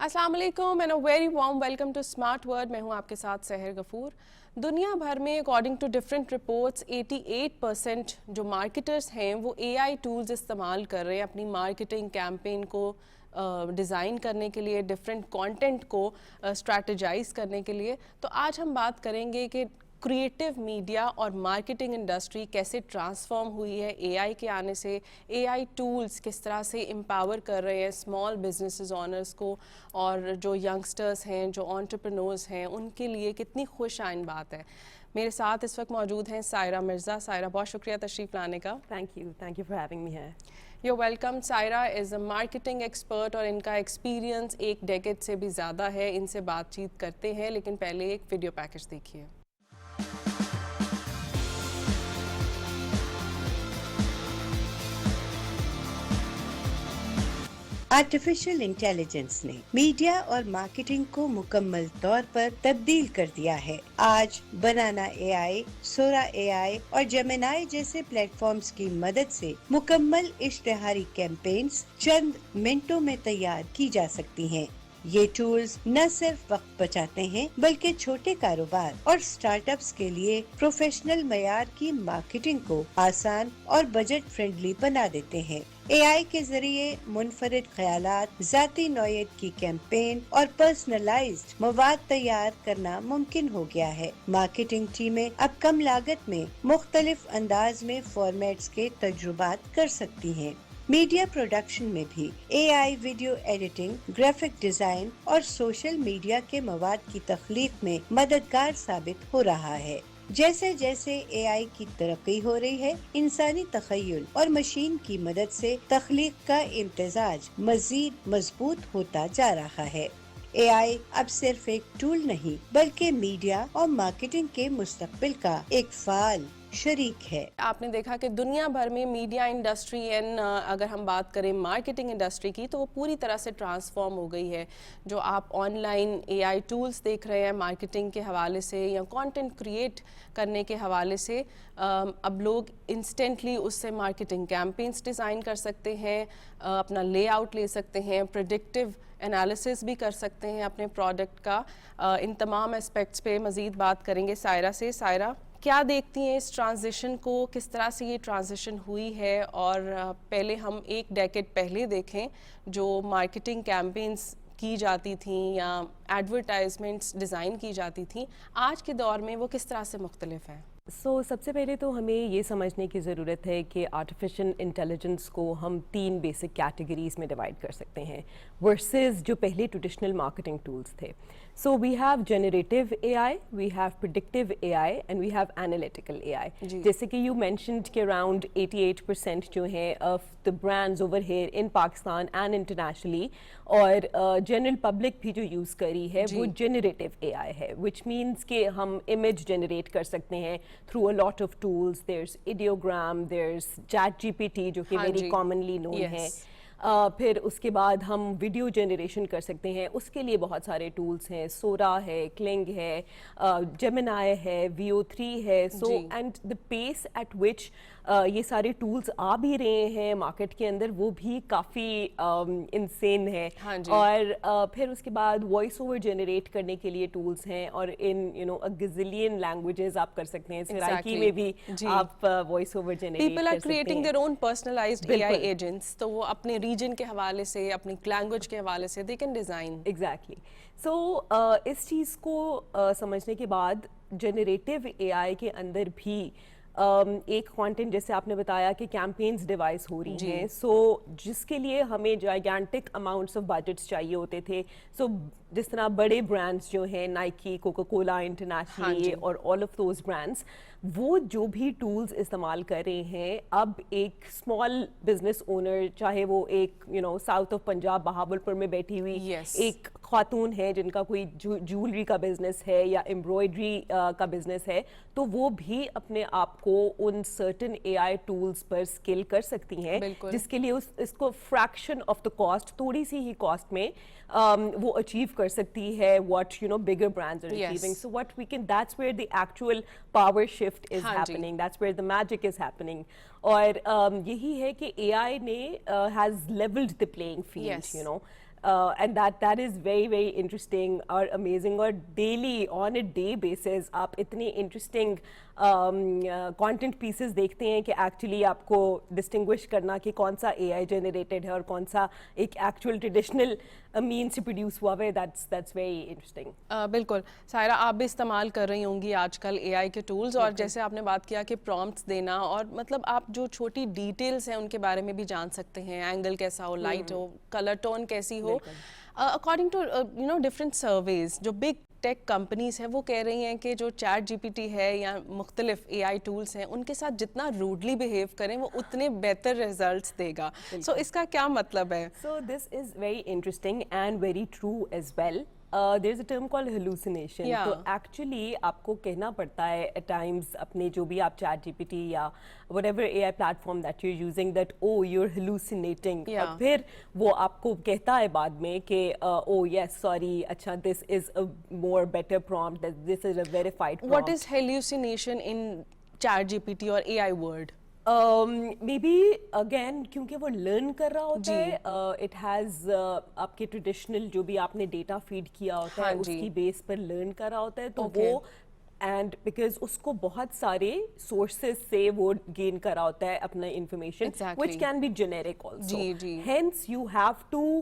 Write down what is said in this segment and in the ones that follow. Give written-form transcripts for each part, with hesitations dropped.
अस्सलाम वालेकुम and a very warm welcome to smart word. मैं हूं आपके साथ सहर गफूर। दुनिया भर में अकॉर्डिंग टू डिफरेंट रिपोर्ट्स 88% जो मार्केटर्स हैं वो एआई टूल्स इस्तेमाल कर रहे हैं अपनी मार्केटिंग कैंपेन को डिज़ाइन करने के लिए, डिफरेंट कंटेंट को स्ट्रैटेजाइज करने के लिए। तो आज हम बात करेंगे कि क्रिएटिव मीडिया और मार्केटिंग इंडस्ट्री कैसे ट्रांसफॉर्म हुई है एआई के आने से। एआई टूल्स किस तरह से एम्पावर कर रहे हैं स्मॉल बिजनेसेस ओनर्स को, और जो यंगस्टर्स हैं, जो एंटरप्रेन्योर्स हैं, उनके लिए कितनी खुश आइन बात है। मेरे साथ इस वक्त मौजूद हैं सायरा मिर्ज़ा। सायरा, बहुत शुक्रिया तशरीफ़ लाने का। Thank you for having me here. You're welcome. Saira is a marketing expert और इनका एक्सपीरियंस एक डेकेड से भी ज़्यादा है। इनसे बातचीत करते हैं, लेकिन पहले एक वीडियो पैकेज देखिए। आर्टिफिशियल इंटेलिजेंस ने मीडिया और मार्केटिंग को मुकम्मल तौर पर तब्दील कर दिया है। आज बनाना एआई, सोरा एआई और जेमिनाई जैसे प्लेटफॉर्म्स की मदद से मुकम्मल इश्तिहारी कैंपेन्स चंद मिनटों में तैयार की जा सकती हैं। ये टूल्स न सिर्फ वक्त बचाते हैं बल्कि छोटे कारोबार और स्टार्टअप्स के लिए प्रोफेशनल मयार की मार्केटिंग को आसान और बजट फ्रेंडली बना देते हैं। एआई के जरिए मुनफरिद ख्यालात, जाती नौयत की कैंपेन और पर्सनलाइज्ड मवाद तैयार करना मुमकिन हो गया है। मार्केटिंग टीमें अब कम लागत में मुख्तलिफ अंदाज में फॉर्मेट्स के तजुर्बात कर सकती हैं। मीडिया प्रोडक्शन में भी AI video editing, graphic design और सोशल मीडिया के मवाद की तख्लीक में मददगार साबित हो रहा है। जैसे जैसे एआई की तरक्की हो रही है, इंसानी तखय्युल और मशीन की मदद से तख्लीक का इम्तिजाज मजीद मजबूत होता जा रहा है। एआई अब सिर्फ एक टूल नहीं बल्कि मीडिया और मार्केटिंग के मुस्तकबिल का एक फाल शरीक है। आपने देखा कि दुनिया भर में मीडिया इंडस्ट्री एंड अगर हम बात करें मार्केटिंग इंडस्ट्री की, तो वो पूरी तरह से ट्रांसफॉर्म हो गई है। जो आप ऑनलाइन एआई टूल्स देख रहे हैं मार्केटिंग के हवाले से या कंटेंट क्रिएट करने के हवाले से, अब लोग इंस्टेंटली उससे मार्केटिंग कैंपेन्स डिज़ाइन कर सकते हैं, अपना लेआउट ले सकते हैं, प्रेडिक्टिव एनालिसिस भी कर सकते हैं अपने प्रोडक्ट का। इन तमाम एस्पेक्ट्स पे मज़ीद बात करेंगे सायरा से। सायरा, क्या देखती हैं इस ट्रांजिशन को, किस तरह से ये ट्रांजिशन हुई है? और पहले हम एक डेकेड पहले देखें, जो मार्केटिंग कैंपेन्स की जाती थी या एडवर्टाइजमेंट्स डिज़ाइन की जाती थी, आज के दौर में वो किस तरह से मुख्तलिफ है? सबसे पहले तो हमें ये समझने की ज़रूरत है कि आर्टिफिशियल इंटेलिजेंस को हम 3 बेसिक कैटेगरीज में डिवाइड कर सकते हैं वर्सेस जो पहले ट्रेडिशनल मार्केटिंग टूल्स थे। So we have generative AI, we have predictive AI and we have analytical AI. जैसे कि यू मेंशन्ड कि अराउंड 88% जो हैं of the brands over here in Pakistan and internationally और जनरल पब्लिक भी जो यूज़ करी है वो जनरेटिव एआई है, विच मीन्स कि हम इमेज जनरेट कर सकते हैं through a lot of tools. There's ideogram, there's ChatGPT जो कि very commonly known है। फिर उसके बाद हम वीडियो जनरेशन कर सकते हैं, उसके लिए बहुत सारे टूल्स हैं, सोरा है, क्लिंग है, जेमिनाई है, VO3 है। So and the pace at which ये सारे टूल्स आ भी रहे हैं मार्केट के अंदर वो भी काफ़ी इंसेन है। और फिर उसके बाद वॉइस ओवर जनरेट करने के लिए टूल्स हैं और इन अ गज़िलियन लैंग्वेजेस आप कर सकते हैं। सराइकी में भी आप voice over generate people are creating their own personalized AI agents, तो वो अपने रीजन के हवाले से, अपनी लैंग्वेज के हवाले से दे कैन डिज़ाइन। एग्जैक्टली। सो इस चीज़ को समझने के बाद जनरेटिव एआई के अंदर भी एक कंटेंट, जैसे आपने बताया कि कैंपेन्स डिवाइस हो रही हैं, सो जिसके लिए हमें जाइगेंटिक अमाउंट्स ऑफ बजट्स चाहिए होते थे। सो जिस तरह बड़े ब्रांड्स जो हैं, नाइकी, कोका कोला इंटरनेशनली और ऑल ऑफ दोज ब्रांड्स, वो जो भी टूल्स इस्तेमाल कर रहे हैं, अब एक स्मॉल बिजनेस ओनर, चाहे वो एक साउथ ऑफ पंजाब बहावलपुर में बैठी हुई एक खातून है जिनका कोई ज्वेलरी का बिजनेस है या एम्ब्रॉयडरी का बिजनेस है, तो वो भी अपने आप को उन सर्टेन एआई टूल्स पर स्किल कर सकती हैं, जिसके लिए इसको फ्रैक्शन ऑफ द कॉस्ट, थोड़ी सी ही कॉस्ट में वो अचीव कर सकती है what bigger brands are achieving. So what we can, that's where the actual power shift is happening, that's where the magic is happening. और यही है कि AI ने has leveled the playing field, and that is very interesting اور amazing اور daily on a day basis آپ اتنے interesting content pieces دیکھتے ہیں کہ actually آپ کو distinguish کرنا کہ کون سا AI generated ہے اور کون سا ایک actual traditional means سے produce ہوا ہے. that's very interesting. بالکل سائرہ, آپ بھی استعمال کر رہی ہوں گی آج کل اے آئی کے ٹولز, اور جیسے آپ نے بات کیا کہ پرومپٹس دینا, اور مطلب آپ جو چھوٹی ڈیٹیلز ہیں ان کے بارے میں بھی جان سکتے ہیں, اینگل کیسا ہو, لائٹ ہو, کلر ٹون کیسی ہو. اکارڈنگ ٹو ڈفرینٹ سرویز, جو بگ ٹیک کمپنیز ہیں وہ کہہ رہی ہیں کہ جو چیٹ جی پی ٹی ہے یا مختلف اے آئی ٹولس ہیں ان کے ساتھ جتنا روڈلی بیہیو کریں وہ اتنے بہتر ریزلٹس دے گا. سو اس کا کیا مطلب ہے؟ So this is very interesting and very true as well. There's a term called hallucination. Yeah. تو ایکچولی آپ کو کہنا پڑتا ہے at times اپنے جو بھی آپ چیٹ جی پی ٹی یا whatever AI platform that you're using that oh you're hallucinating. Yeah. اور پھر وہ آپ کو کہتا ہے بعد میں کہ oh yes sorry اچھا this is a more better prompt, this is a verified prompt. What is hallucination in chat GPT or AI word? Maybe again کیونکہ وہ لرن کر رہا ہوتا ہے, اٹ ہیز آپ کے ٹریڈیشنل جو بھی آپ نے ڈیٹا فیڈ کیا ہوتا ہے اس کی بیس پر لرن کر رہا ہوتا ہے, تو وہ اینڈ بیکاز اس کو بہت سارے سورسز سے وہ گین کرا ہوتا ہے اپنا information which can be generic also. Hence you have to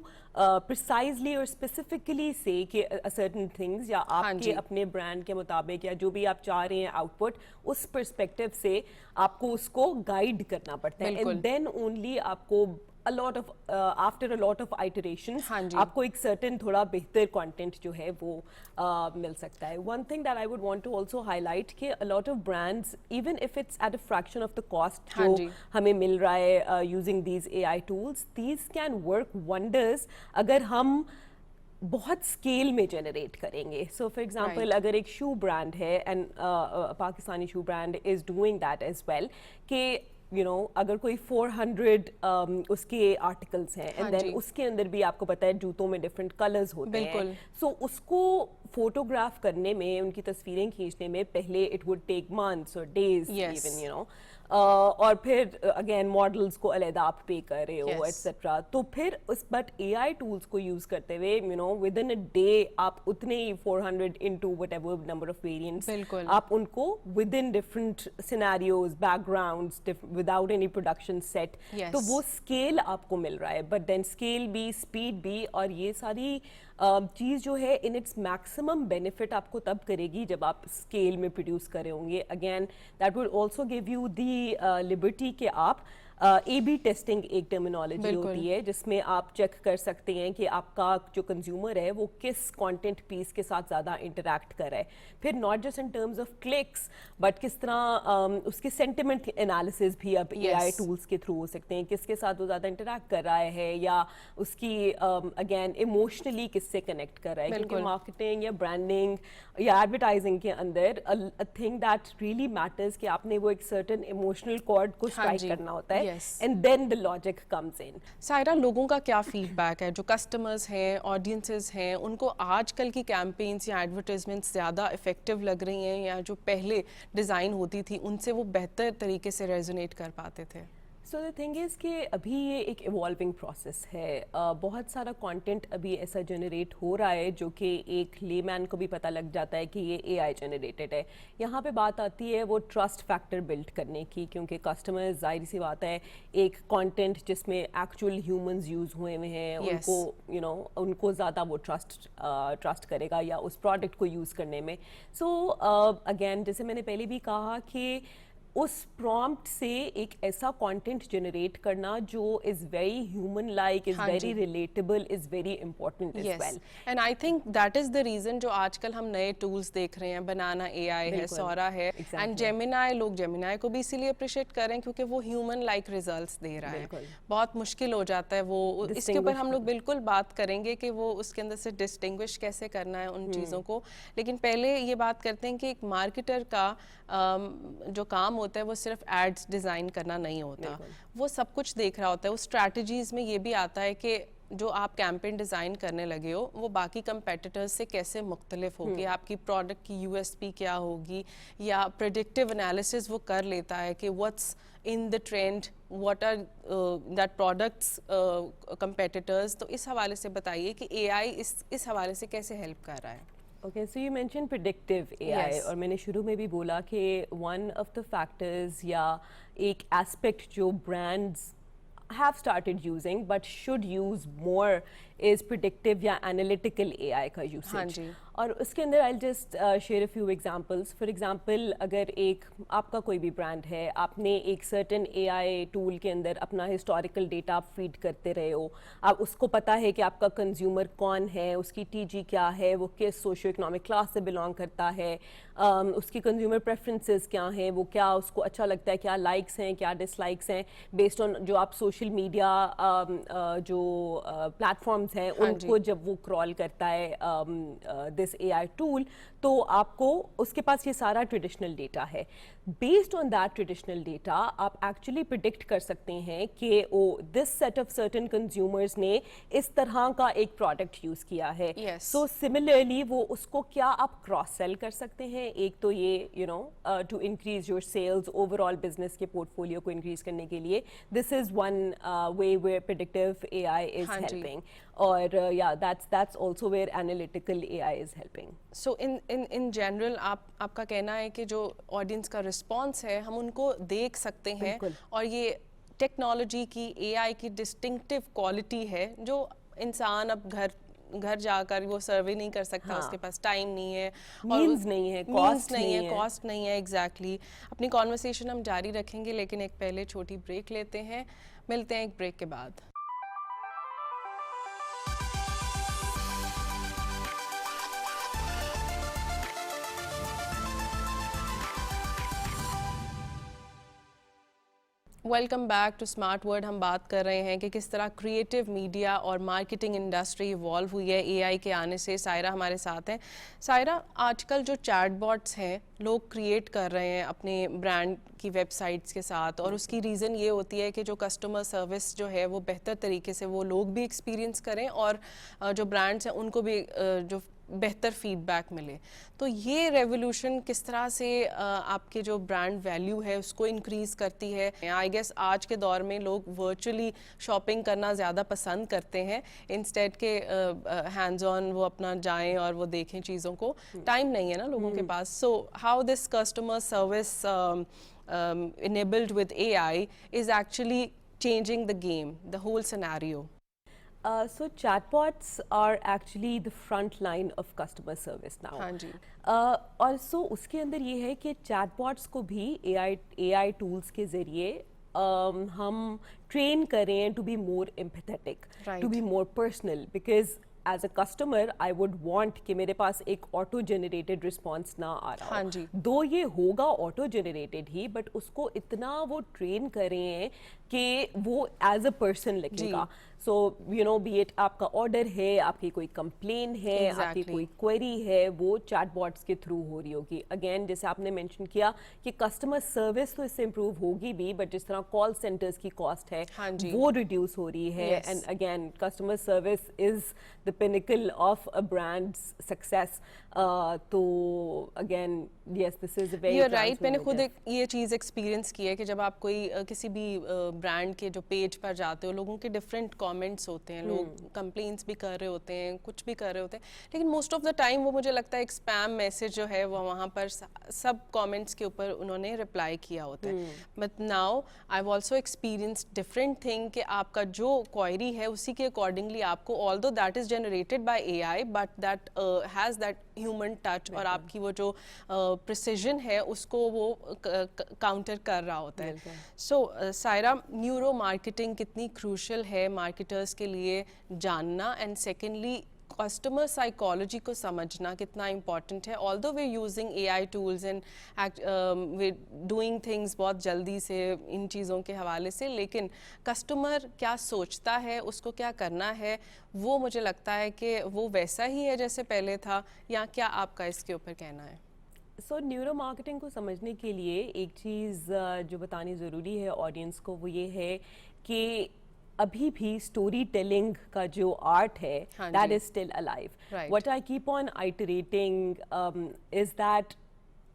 precisely اور اسپیسیفکلی سے کہ سرٹن تھنگز یا آپ کے اپنے برانڈ کے مطابق یا جو بھی آپ چاہ رہے ہیں آؤٹ پٹ اس پرسپیکٹو سے آپ کو اس کو گائڈ کرنا پڑتا ہے, اینڈ دین اونلی آپ کو after a lot of iterations آپ کو ایک certain تھوڑا بہتر content جو ہے وہ مل سکتا ہے. One thing that I would want to also highlight کہ a lot of brands even if it's at a fraction of the cost جو ہمیں مل رہا ہے using these AI tools, these can work wonders اگر ہم بہت اسکیل میں جنریٹ کریں گے. سو فار ایگزامپل اگر ایک شو برانڈ ہے and Pakistani shoe brand is doing that as well کہ یو نو اگر کوئی 400 اس کے آرٹیکلس ہیں اینڈ دین اس کے اندر بھی آپ کو پتہ ہے جوتوں میں ڈفرینٹ کلرز ہوتے ہیں, سو اس کو فوٹوگراف کرنے میں ان کی تصویریں کھینچنے میں پہلے اٹ وڈ ٹیک منتھس اور ڈیز ایون یو نو, اور پھر اگین ماڈلس کو علیحدہ آپ پے کر رہے ہو ایٹسٹرا. تو پھر اس بٹ اے آئی ٹولس کو یوز کرتے ہوئے you know with in a day آپ اتنے ہی 400 into whatever number of variants آپ ان کو with in different scenarios backgrounds without any production set, تو وہ اسکیل آپ کو مل رہا ہے. بٹ دین اسکیل بھی, اسپیڈ بھی, اور یہ ساری چیز جو ہے ان اٹس میکسیمم بینیفٹ آپ کو تب کرے گی جب آپ اسکیل میں پروڈیوس کرے ہوں گے. Again that will also give you the Liberty کہ آپ اے بی ٹیسٹنگ ایک ٹرمینالوجی ہوتی ہے جس میں آپ چیک کر سکتے ہیں کہ آپ کا جو کنزیومر ہے وہ کس کانٹینٹ پیس کے ساتھ زیادہ انٹریکٹ کر رہا ہے. پھر not just in terms of clicks but کس طرح اس کے سینٹیمنٹ انالیسز بھی اب اے آئی ٹولس کے تھرو ہو سکتے ہیں, کس کے ساتھ وہ زیادہ انٹریکٹ کر رہا ہے یا اس کی اگین ایموشنلی کس سے کنیکٹ کر رہا ہے. کیونکہ مارکیٹنگ یا برانڈنگ یا ایڈورٹائزنگ کے اندر تھنگ دیٹ ریئلی میٹرز کہ آپ نے وہ ایک سرٹن ایموشنل کارڈ کو اسٹرائک کرنا ہوتا ہے. And then the logic comes in. Saira, لوگوں کا کیا فیڈ بیک ہے, جو کسٹمرز ہیں, آڈینسز ہیں, ان کو آج کل کی کیمپینس یا ایڈورٹائزمنٹس زیادہ افیکٹو لگ رہی ہیں یا جو پہلے ڈیزائن ہوتی تھی ان سے وہ بہتر طریقے سے ریزونیٹ کر پاتے تھے؟ سو دا تھنگ از کہ ابھی یہ ایک ایوالونگ پروسیس ہے. بہت سارا کانٹینٹ ابھی ایسا جنریٹ ہو رہا ہے جو کہ ایک لے مین کو بھی پتہ لگ جاتا ہے کہ یہ اے آئی جنریٹڈ ہے. یہاں پہ بات آتی ہے وہ ٹرسٹ فیکٹر بلڈ کرنے کی, کیونکہ کسٹمر ظاہر سی بات ہے ایک کانٹینٹ جس میں ایکچوئل ہیومنز یوز ہوئے ہوئے ہیں ان کو یو نو ان کو زیادہ وہ ٹرسٹ کرے گا یا اس پروڈکٹ کو یوز کرنے میں. سو اگین جیسے میں نے پہلے بھی کہا کہ اس پرومپٹ سے ایک ایسا کانٹینٹ جنریٹ کرنا جو is very human like, is very relatable, is very important as well. And I think that is the reason جو آج کل ہم نئے ٹولس دیکھ رہے ہیں, بنانا اے آئی ہے, سورا ہے, اینڈ جیمینائی, لوگ جیمینائی کو بھی اسی لیے اپریشیٹ کر رہے ہیں کیونکہ وہ ہیومن لائک ریزلٹس دے رہا ہے. بہت مشکل ہو جاتا ہے وہ, اس کے اوپر ہم لوگ بالکل بات کریں گے کہ وہ اس کے اندر سے ڈسٹنگوش کیسے کرنا ہے ان چیزوں کو. لیکن پہلے یہ بات کرتے ہیں کہ ایک مارکیٹر کا جو کام ہوتا ہے وہ صرف ایڈز ڈیزائن کرنا نہیں ہوتا, وہ سب کچھ دیکھ رہا ہوتا ہے. وہ اسٹریٹجیز میں یہ بھی آتا ہے کہ جو آپ کیمپین ڈیزائن کرنے لگے ہو وہ باقی کمپیٹیٹرز سے کیسے مختلف ہوگی, آپ کی پروڈکٹ کی یو ایس پی کیا ہوگی, یا پریڈکٹیو انالیسس وہ کر لیتا ہے کہ what's in the trend, what are that products competitors. تو اس حوالے سے بتائیے کہ اے آئی اس حوالے سے کیسے ہیلپ کر رہا ہے. Okay, so you mention predictive A I, اور میں نے شروع میں بھی بولا کہ ون آف دا فیکٹرز یا ایک ایسپیکٹ جو brands have started using but should use more is predictive یا analytical AI کا usage. اور اس کے اندر I'll just share a few examples. For example, اگر ایک آپ کا کوئی بھی برانڈ ہے, آپ نے ایک certain AI ٹول کے اندر اپنا ہسٹوریکل ڈیٹا آپ فیڈ کرتے رہے ہو, آپ اس کو پتہ ہے کہ آپ کا کنزیومر کون ہے, اس کی ٹی جی کیا ہے, وہ کس سوشو اکنامک کلاس سے بلانگ کرتا ہے, اس کی کنزیومر پریفرنسز کیا ہیں, وہ کیا اس کو اچھا لگتا ہے, کیا لائکس ہیں, کیا ڈس لائکس ہیں, بیسڈ آن جو آپ سوشل میڈیا جو پلیٹفارمس ہیں ان کو جب وہ کرال کرتا ہے دس اے آئی ٹول, تو آپ کو اس کے پاس یہ سارا ٹریڈیشنل ڈیٹا ہے. Based on that traditional data آپ ایکچولی پریڈکٹ کر سکتے ہیں کہ this set of certain consumers نے اس طرح کا ایک پروڈکٹ یوز کیا ہے. سو سملرلی وہ اس کو کیا آپ کراس سیل کر سکتے ہیں. ایک تو یہ you know to increase your sales, overall business کے پورٹ فولیو کو انکریز کرنے کے لیے, this is one way where predictive AI is helping. اور yeah, that's also where analytical AI is helping. So in general آپ کا کہنا ہے کہ جو آڈینس کا رسپانس ہے ہم ان کو دیکھ سکتے ہیں, اور یہ ٹیکنالوجی کی, اے آئی کی ڈسٹنکٹیو کوالٹی ہے جو انسان اب گھر جا کر وہ سروے نہیں کر سکتا, اس کے پاس ٹائم نہیں ہے, مینز نہیں ہے, کاسٹ نہیں ہے. ایگزیکٹلی. اپنی کانورسیشن ہم جاری رکھیں گے, لیکن ایک پہلے چھوٹی بریک لیتے ہیں. ملتے ہیں ایک بریک کے بعد. Welcome back to smart word. ہم بات کر رہے ہیں کہ کس طرح کریٹیو میڈیا اور مارکیٹنگ انڈسٹری ایوالو ہوئی ہے اے آئی کے آنے سے. سائرہ ہمارے ساتھ ہیں. سائرہ, آج کل جو چیٹ باٹس ہیں لوگ کریٹ کر رہے ہیں اپنے برانڈ کی ویب سائٹس کے ساتھ, اور اس کی ریزن یہ ہوتی ہے کہ جو کسٹمر سروس جو ہے وہ بہتر طریقے سے وہ لوگ بھی ایکسپیرینس کریں, اور جو برانڈس ہیں ان کو بھی جو بہتر فیڈ بیک ملے. تو یہ ریولیوشن کس طرح سے آپ کے جو برانڈ ویلیو ہے اس کو انکریز کرتی ہے؟ آئی گیس آج کے دور میں لوگ ورچولی شاپنگ کرنا زیادہ پسند کرتے ہیں انسٹیڈ کہ ہینڈز آن وہ اپنا جائیں اور وہ دیکھیں چیزوں کو. ٹائم نہیں ہے نا لوگوں کے پاس. So how this customer service enabled with AI is actually changing the game, the whole scenario? So chatbots are actually the front line of customer service now. ہاں جی. اور سو اس کے اندر یہ ہے کہ چیٹ باٹس کو بھی اے آئی ٹولس کے ذریعے ہم ٹرین کریں to be more empathetic, to be more personal, because as a customer I would want کہ میرے پاس ایک آٹو جنریٹڈ رسپانس نہ آ رہا ہو. دو یہ ہوگا آٹو جنریٹڈ ہی, بٹ اس کو اتنا وہ ٹرین کریں کہ وہ ایز اے پرسن لگے گا. So you know be it آپ کا آرڈر ہے, آپ کی کوئی کمپلین ہے, آپ کی کوئی کوئری ہے, وہ چیٹ باٹس کے تھرو ہو رہی ہوگی. اگین جیسے آپ نے مینشن کیا کہ کسٹمر سروس تو اس سے امپروو ہوگی بھی, بٹ جس طرح کال سینٹرز کی کاسٹ ہے وہ ریڈیوس ہو رہی ہے. And again customer service is the pinnacle of a brand's success. تو again yes, this is a very you're right. میں نے خود یہ چیز ایکسپیرینس کی ہے کہ جب آپ کوئی کسی بھی برانڈ کے جو پیج پر جاتے ہو, لوگوں کے ڈفرینٹ کامنٹس ہوتے ہیں, لوگ کمپلینس بھی کر رہے ہوتے ہیں, کچھ بھی کر رہے ہوتے ہیں, لیکن موسٹ آف دا ٹائم وہ مجھے لگتا ہے ایک اسپیم میسج جو ہے وہ وہاں پر سب کامنٹس کے اوپر انہوں نے رپلائی کیا ہوتا ہے. But now I have also experience different thing کہ آپ کا جو کوائری ہے اسی کے اکارڈنگلی آپ کو, آل دو that is generated by AI, but that has that human touch, اور آپ کی وہ جو precision ہے اس کو وہ کاؤنٹر کر رہا ہوتا ہے. سو سائرہ, نیورو مارکیٹنگ کتنی کروشل ہے مارکیٹرز کے لیے جاننا, اینڈ سیکنڈلی کسٹمر سائیکالوجی کو سمجھنا کتنا امپورٹنٹ ہے. although we're using AI tools and we're doing things بہت جلدی سے ان چیزوں کے حوالے سے, لیکن کسٹمر کیا سوچتا ہے, اس کو کیا کرنا ہے, وہ مجھے لگتا ہے کہ وہ ویسا ہی ہے جیسے پہلے تھا, یا کیا آپ کا اس کے اوپر کہنا ہے؟ سو نیورو مارکیٹنگ کو سمجھنے کے لیے ایک چیز جو بتانی ضروری ہے آڈینس کو, وہ یہ ہے کہ अभी भी स्टोरी टेलिंग का जो आर्ट है हाँ दैट जी। Is still alive. Right. What I keep on iterating is that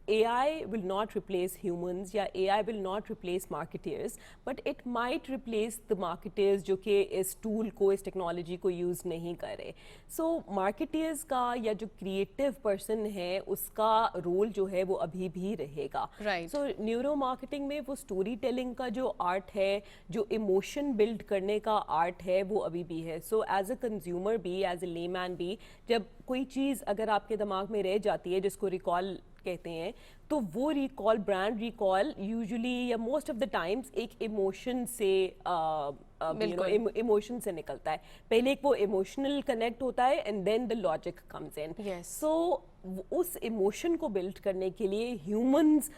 AI will not replace humans या AI will not replace marketeers, but it might replace the marketers जो कि इस tool को, इस technology को use नहीं कर रहे. So marketers का या जो creative person है उसका role जो है वो अभी भी रहेगा. Right. So न्यूरो मार्केटिंग में वो स्टोरी टेलिंग का जो आर्ट है, जो इमोशन बिल्ड करने का आर्ट है, वो अभी भी है. सो एज अ कंज्यूमर भी, एज अ लेमैन भी, जब कोई चीज़ अगर आपके दिमाग में रह जाती है जिसको रिकॉल कहते हैं, तो वो रिकॉल, ब्रांड रिकॉल यूजुअली या मोस्ट ऑफ द टाइम्स एक इमोशन से इमोशन से निकलता है. पहले एक वो इमोशनल कनेक्ट होता है and then the logic comes in. Yes. So उस इमोशन को बिल्ड करने के लिए humans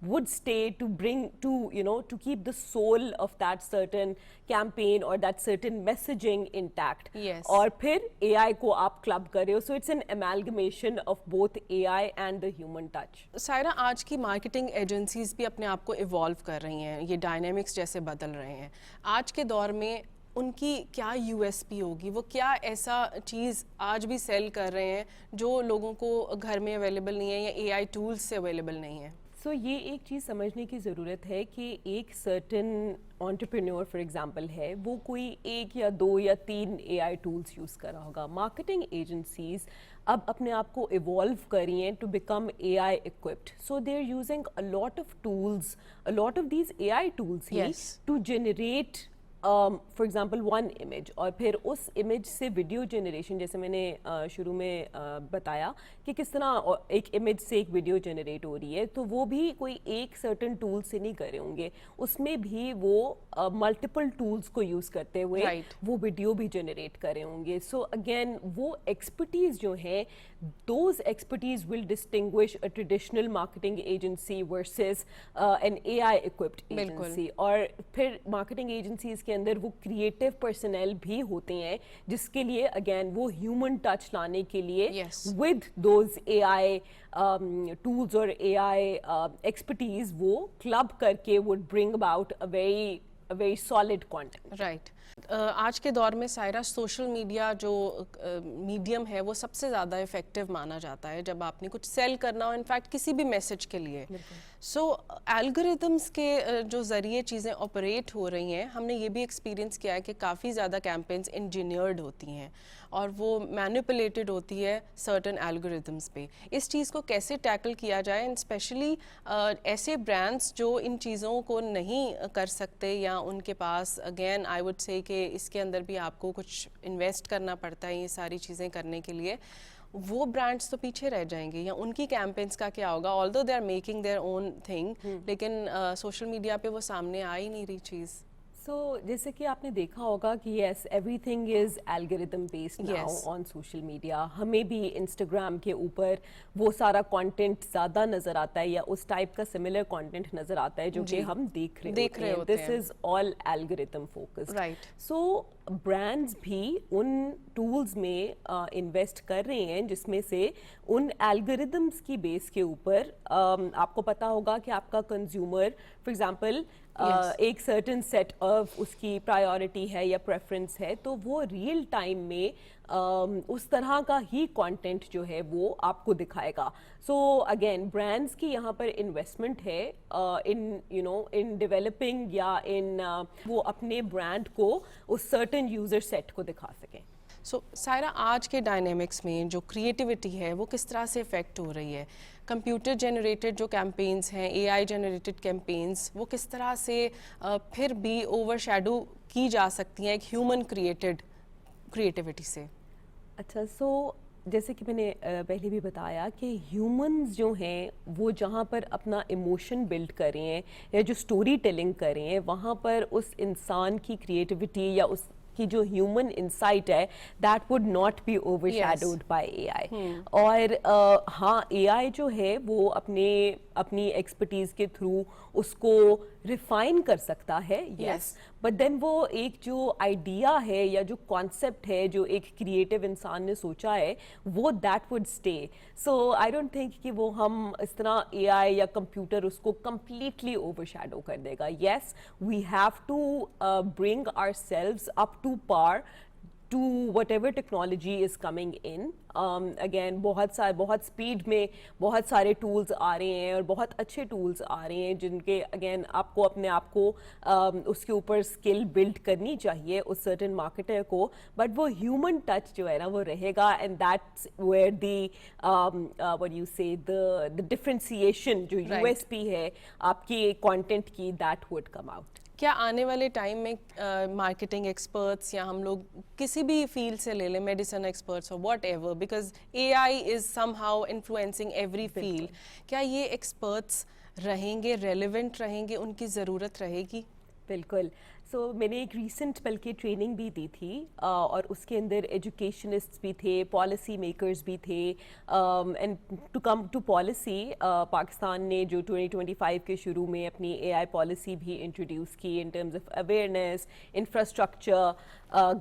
would stay to bring to keep the soul of that certain campaign or that certain messaging intact. Yes. और फिर AI को आप क्लब कर रहे हो, so it's an amalgamation of both AI and the human touch. Saira, आज की marketing agencies भी अपने आप को इवॉल्व कर रही हैं, ये डायनेमिक्स जैसे बदल रहे हैं. आज के दौर में उनकी क्या यूएसपी होगी, वो क्या ऐसा चीज़ आज भी सेल कर रहे हैं जो लोगों को घर में अवेलेबल नहीं है या एआई टूल्स से अवेलेबल नहीं है? सो ये एक चीज़ समझने की ज़रूरत है कि एक सर्टन एंटरप्रेन्योर फॉर एग्जांपल है, वो कोई 1 या 2 या 3 AI टूल्स यूज़ कर रहा होगा. मार्केटिंग एजेंसीज अब अपने आप को इवॉल्व कर रही हैं to become AI equipped. So they are using a lot of tools, a lot of these AI tools ही Yes. To generate for example 1 image, और फिर उस इमेज से वीडियो जनरेशन, जैसे मैंने शुरू में बताया कि किस तरह एक इमेज से एक वीडियो जनरेट हो रही है, तो वो भी कोई एक सर्टन टूल से नहीं कर रहे होंगे, उसमें भी वो मल्टीपल टूल्स को यूज़ करते हुए Right. वो वीडियो भी जनरेट कर रहे होंगे. सो अगेन वो एक्सपर्टीज़ जो है, those expertise will distinguish a traditional marketing agency versus an AI equipped बिल्कुल. एजेंसी. और फिर मार्केटिंग एजेंसीज के अंदर वो क्रिएटिव पर्सनल भी होते हैं जिसके लिए अगेन वो ह्यूमन टच लाने के लिए Yes. With those AI tools और AI एक्सपर्टीज वो क्लब करके would bring about a very solid content. Right. आज के दौर में सायरा, सोशल मीडिया जो मीडियम है वो सबसे ज़्यादा इफ़ेक्टिव माना जाता है जब आपने कुछ सेल करना हो, इनफैक्ट किसी भी मैसेज के लिए. सो एल्गोरिदम्स के जो ज़रिए चीज़ें ऑपरेट हो रही हैं, हमने ये भी एक्सपीरियंस किया है कि काफ़ी ज़्यादा कैंपेन्स इंजीनियर्ड होती हैं और वो मैनिपुलेटेड होती है सर्टन एल्गोरिदम्स पे. इस चीज़ को कैसे टैकल किया जाए, एंड स्पेशली ऐसे ब्रांड्स जो इन चीज़ों को नहीं कर सकते या उनके पास, अगेन आई वुड से कि इसके अंदर भी आपको कुछ इन्वेस्ट करना पड़ता है ये सारी चीज़ें करने के लिए, वो ब्रांड्स तो पीछे रह जाएंगे, या उनकी कैंपेन्स का क्या होगा? Although they are making their own thing, लेकिन सोशल मीडिया पे वो सामने आ ही नहीं रही चीज़. सो जैसे कि आपने देखा होगा कि yes, everything is algorithm based now Yes. On social media. हमें भी इंस्टाग्राम के ऊपर वो सारा कंटेंट ज़्यादा नज़र आता है या उस टाइप का सिमिलर कंटेंट नज़र आता है जो कि जी. हम देख रहे देख रहे होते दिस हैं. Is all algorithm focused. Right. So brands भी उन टूल्स में इन्वेस्ट कर रहे हैं जिसमें से उन एल्गोरिदम्स की बेस के ऊपर आपको पता होगा कि आपका कंज्यूमर फॉर एग्जांपल Yes. एक सर्टन सेट ऑफ उसकी प्रायोरिटी है या प्रेफरेंस है, तो वो रियल टाइम में उस तरह का ही कंटेंट जो है वो आपको दिखाएगा. सो अगेन ब्रांड्स की यहाँ पर इन्वेस्टमेंट है इन डेवलपिंग या इन वो अपने ब्रांड को उस सर्टन यूज़र सेट को दिखा सकें. सो सायरा, आज के डायनेमिक्स में जो क्रिएटिविटी है वो किस तरह से इफ़ेक्ट हो रही है? कंप्यूटर जनरेटेड जो कैंपेन्स हैं, AI जनरेटेड कैंपेन्स, वो किस तरह से फिर भी ओवरशैडो की जा सकती हैं एक ह्यूमन क्रिएटेड क्रिएटिविटी से? अच्छा, सो जैसे कि मैंने पहले भी बताया कि ह्यूमंस जो हैं वो जहाँ पर अपना इमोशन बिल्ड कर रहे हैं या जो स्टोरी टेलिंग कर रहे हैं, वहाँ पर उस इंसान की क्रिएटिविटी या उस कि जो ह्यूमन इंसाइट है that would not be overshadowed bye AI. और हाँ, एआई जो है वो अपनी एक्सपर्टीज के थ्रू उसको रिफाइन कर सकता है, यस, बट देन वो एक जो आइडिया है या जो कॉन्सेप्ट है जो एक क्रिएटिव इंसान ने सोचा है वो that would stay. So I don't think कि वो हम इस तरह एआई या कंप्यूटर उसको completely overshadow कर देगा। Yes, we have to bring ourselves up to par to whatever technology is coming in. Again, बहुत स्पीड में बहुत सारे टूल्स आ रहे हैं और बहुत अच्छे टूल्स आ रहे हैं जिनके अगेन आपको अपने आप को उसके ऊपर स्किल बिल्ड करनी चाहिए उस सर्टेन मार्केटर को, बट वो ह्यूमन टच जो है ना वो रहेगा, and that's where the what you say the differentiation जो यूएसपी है आपकी कंटेंट की, दैट वुड कम आउट। क्या आने वाले टाइम में मार्केटिंग एक्सपर्ट्स या हम लोग किसी भी फील्ड से ले लें, मेडिसिन एक्सपर्ट्स और what ever, because AI is somehow influencing every field, क्या ये एक्सपर्ट्स रहेंगे, रेलेवेंट रहेंगे, उनकी ज़रूरत रहेगी? बिल्कुल। सो मैंने एक रीसेंट बल्कि ट्रेनिंग भी दी थी और उसके अंदर एजुकेशनिस्ट्स भी थे, पॉलिसी मेकर्स भी थे, and to come to policy Pakistan ने जो 2025 के शुरू में अपनी एआई पॉलिसी भी इंट्रोड्यूस की in terms of awareness, infrastructure,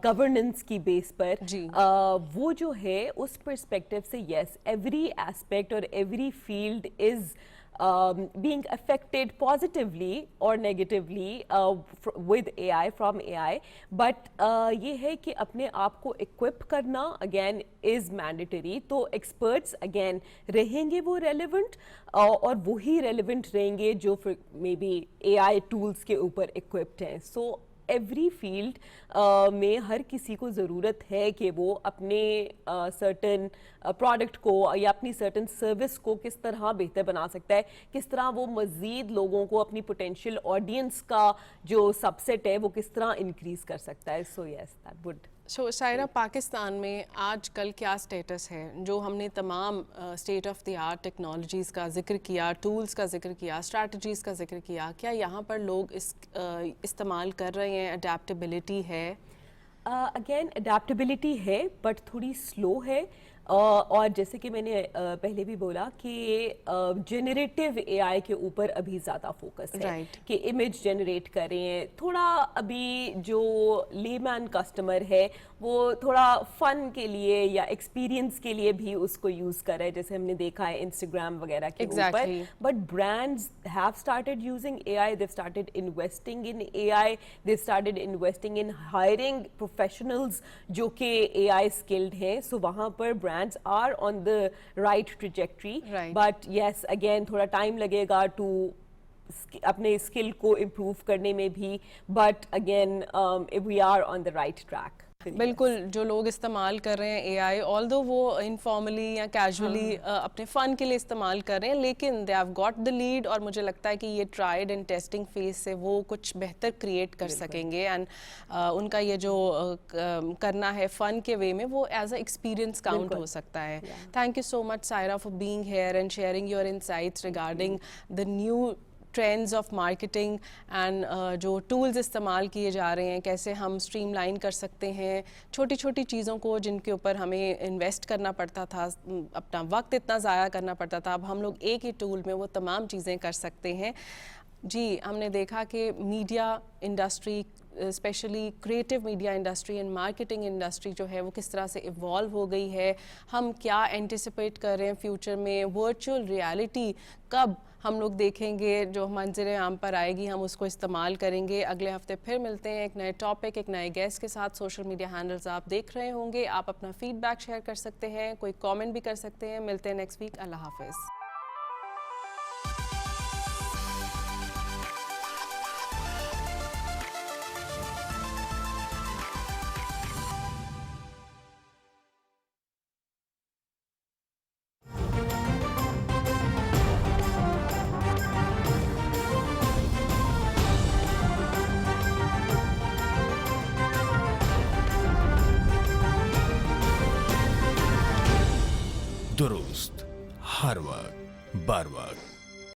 governance की बेस पर वो जो है उस पर्सपेक्टिव से यस, एवरी एस्पेक्ट और every field is being affected positively or negatively with AI, from AI, but ये है कि अपने आप को equip करना again is mandatory। तो experts again रहेंगे वो relevant और वही relevant रहेंगे जो मे बी AI tools के ऊपर equipped हैं। So एवरी फील्ड में हर किसी को ज़रूरत है कि वो अपने सर्टन प्रोडक्ट को या अपनी सर्टन सर्विस को किस तरह बेहतर बना सकता है, किस तरह वो मज़ीद लोगों को अपनी पोटेंशियल ऑडियंस का जो सबसेट है वो किस तरह इंक्रीज़ कर सकता है। So yes, that would. So Shaira, Pakistan में आजकल क्या स्टेटस है? जो हमने तमाम state of the art technologies का जिक्र किया, टूल्स का जिक्र किया, स्ट्रैटेजीज़ का जिक्र किया, क्या यहाँ पर लोग इस्तेमाल कर रहे हैं? अडेप्टेबिलिटी है? अगेन अडेप्टेबिलिटी है बट थोड़ी स्लो है, और जैसे कि मैंने पहले भी बोला कि जनरेटिव एआई के ऊपर अभी ज़्यादा फोकस है कि इमेज जनरेट करें। थोड़ा अभी जो लेमैन कस्टमर है वो थोड़ा फ़न के लिए या एक्सपीरियंस के लिए भी उसको यूज़ कर रहे हैं, जैसे हमने देखा है इंस्टाग्राम वगैरह के ऊपर। But brands have started using AI, they started investing in AI, they started investing in hiring professionals जो कि एआई स्किल्ड हैं। सो वहाँ पर brands are on the right trajectory, but yes, again थोड़ा टाइम लगेगा टू अपने स्किल को improve करने में भी, but again we are on the right track। बिल्कुल, जो लोग इस्तेमाल कर रहे हैं एआई, ऑल्दो वो इनफॉर्मली या कैजुअली अपने फ़न के लिए इस्तेमाल कर रहे हैं, लेकिन they have got the lead, और मुझे लगता है कि ये ट्राइड एंड टेस्टिंग फेज से वो कुछ बेहतर क्रिएट कर सकेंगे, एंड उनका ये जो करना है फ़न के वे में वो एज अ एक्सपीरियंस काउंट हो सकता है। Thank you so much Saira for being here and sharing your insights regarding the new trends of marketing and जो टूल्स इस्तेमाल किए जा रहे हैं, कैसे हम स्ट्रीमलाइन कर सकते हैं छोटी छोटी चीज़ों को जिनके ऊपर हमें इन्वेस्ट करना पड़ता था, अपना वक्त इतना ज़ाया करना पड़ता था, अब हम लोग एक ही टूल में वो तमाम चीज़ें कर सकते हैं। जी, हमने देखा कि media industry, specially creative media industry and marketing industry जो है वो किस तरह से इवॉल्व हो गई है। हम क्या एंटिसिपेट कर रहे हैं फ्यूचर में, वर्चुअल रियलिटी कब हम लोग देखेंगे, जो मंज़िल आम पर आएगी हम उसको इस्तेमाल करेंगे। अगले हफ्ते फिर मिलते हैं एक नए टॉपिक, एक नए गेस्ट के साथ। सोशल मीडिया हैंडल्स आप देख रहे होंगे, आप अपना फीडबैक शेयर कर सकते हैं, कोई कमेंट भी कर सकते हैं। मिलते हैं नेक्स्ट वीक। अल्लाह हाफिज़। दुरुस्त हर वक्त बर वक्त।